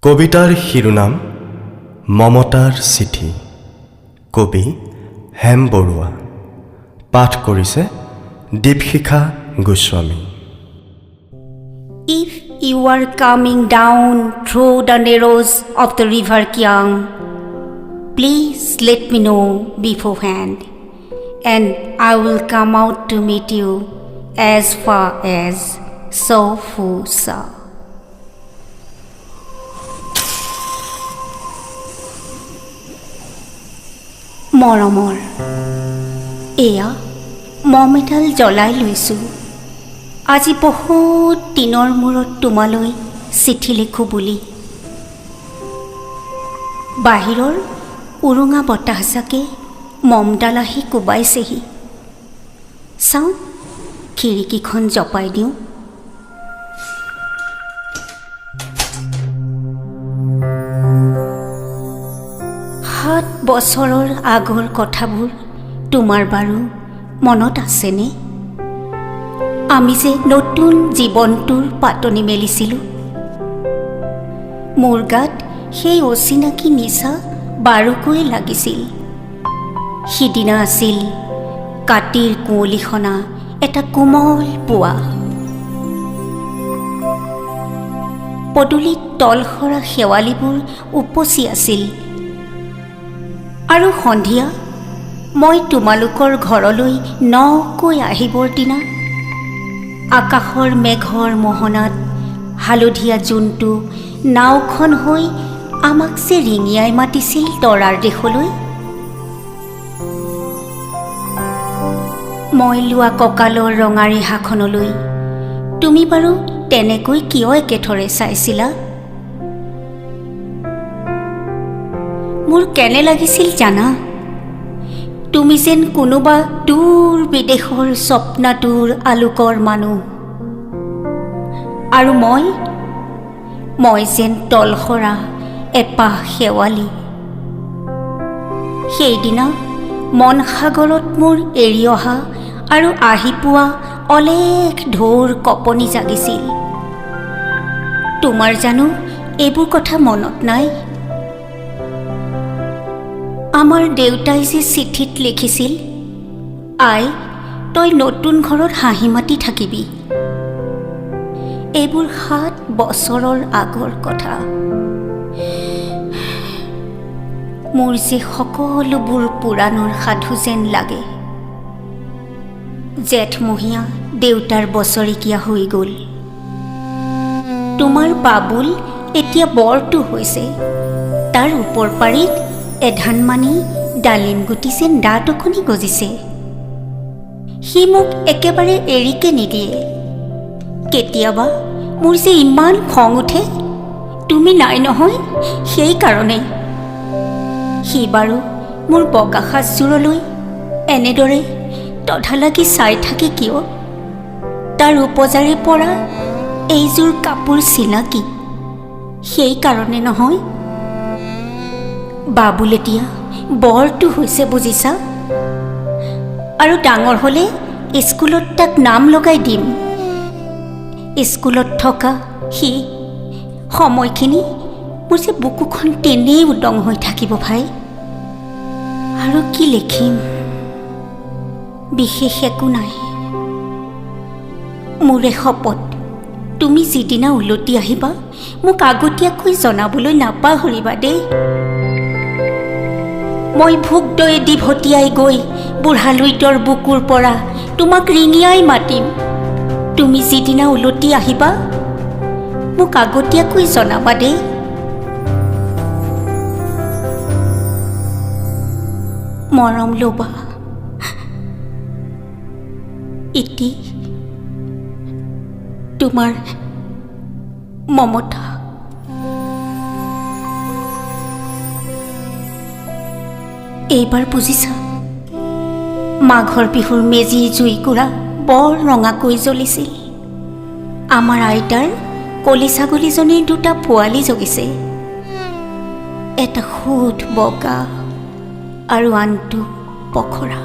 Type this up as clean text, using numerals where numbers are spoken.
কবিতাৰ শিৰোনাম মমতাৰ চিঠি। কবি হেম বৰুৱা। পাঠ কৰিছে Dipshikha Goswami. If you are coming down through the narrows of the river Kyang, please let me know beforehand, and I will come out to meet you as far as Sofusa. মৰমৰ এয়া মম এডাল জ্বলাই লৈছোঁ। আজি বহুত দিনৰ মূৰত তোমালৈ চিঠি লিখোঁ বুলি। বাহিৰৰ উৰুঙা বতাহজাকে মমডাল আহি কোবাইছেহি। চাওঁ খিৰিকীখন জপাই দিওঁ। সাত বছৰৰ আগৰ কথাবোৰ তোমাৰ বাৰু মনত আছেনে? আমি যে নতুন জীৱনটোৰ পাতনি মেলিছিলোঁ। মোৰ গাত সেই অচিনাকি নিচা বাৰুকৈ লাগিছিল। সিদিনা আছিল কাতিৰ কুঁৱলীখনা এটা কোমল পুৱা। পদূলিত তলসৰা শেৱালিবোৰ উপচি আছিল। আৰু সন্ধিয়া মই তোমালোকৰ ঘৰলৈ নকৈ আহিবৰ দিনা আকাশৰ মেঘৰ মোহনাত হালধীয়া জোনটো নাওখন হৈ আমাক যে ৰিঙিয়াই মাতিছিল তৰাৰ দেশলৈ। মই লোৱা কঁকালৰ ৰঙা ৰিহাখনলৈ তুমি বাৰু তেনেকৈ কিয় একেথৰে চাইছিলা? মোৰ কেনে লাগিছিল জানা? তুমি যেন কোনোবা দূৰ বিদেশৰ স্বপ্নাতুৰ আলোকৰ মানুহ, আৰু মই যেন তলসৰা এপাহ শেৱালি। সেইদিনা মন সাগৰত মোৰ এৰি অহা আৰু আহি পোৱা অলেখ ঢৌৰ কঁপনি জাগিছিল। তোমাৰ জানো এইবোৰ কথা মনত নাই? আমাৰ দেউতাই যে চিঠিত লিখিছিল, আই তই নতুন ঘৰত হাঁহি মাতি থাকিবি। এইবোৰ 7 বছৰৰ আগৰ কথা। মোৰ যে সকলোবোৰ পুৰাণৰ সাধু যেন লাগে। জেঠমহীয়া দেউতাৰ বছৰেকীয়া হৈ গ'ল। তোমাৰ বাবুল এতিয়া বৰটো হৈছে। তাৰ ওপৰ পাৰিত এধানমানি ডালিম গুটি যেন দাঁত অকণি গজিছে। সি মোক একেবাৰে এৰিকে নিদিয়ে। কেতিয়াবা মোৰ যে ইমান খং উঠে, তুমি নাই নহয় সেইকাৰণে। সি বাৰু মোৰ বগা সাজযোৰলৈ এনেদৰে তধা লাগি চাই থাকে কিয়? তাৰ উপজাৰে পৰা এইযোৰ কাপোৰ চিনাকি সেইকাৰণে নহয়। বাবুল এতিয়া বৰটো হৈছে বুজিছা, আৰু ডাঙৰ হ'লে স্কুলত তাক নাম লগাই দিম। স্কুলত থকা সি সময়খিনি মোৰ যে বুকুখন তেনেই উদং হৈ থাকিব ভাই। আৰু কি লিখিম? বিশেষ একো নাই। মোৰে শপত, তুমি যিদিনা উলটি আহিবা মোক আগতীয়াকৈ জনাবলৈ নাপাহৰিবা দেই। মই ভোগদৈয়েদি ভটিয়াই গৈ বুঢ়ালুইতৰ বুকুৰ পৰা তোমাক ৰিঙিয়াই মাতিম। তুমি যিদিনা উলটি আহিবা মোক আগতীয়াকৈ জনাবা দেই। মৰম ল'বা। ইতি তোমাৰ মমতা। এইবাৰ বুজিছা, মাঘৰ বিহুৰ মেজিৰ জুইকুৰা বৰ ৰঙাকৈ জ্বলিছিল। আমাৰ আইতাৰ কলি ছাগলীজনীৰ 2টা পোৱালি জগিছে। এটা সুদ বগা আৰু আনটো পখৰা।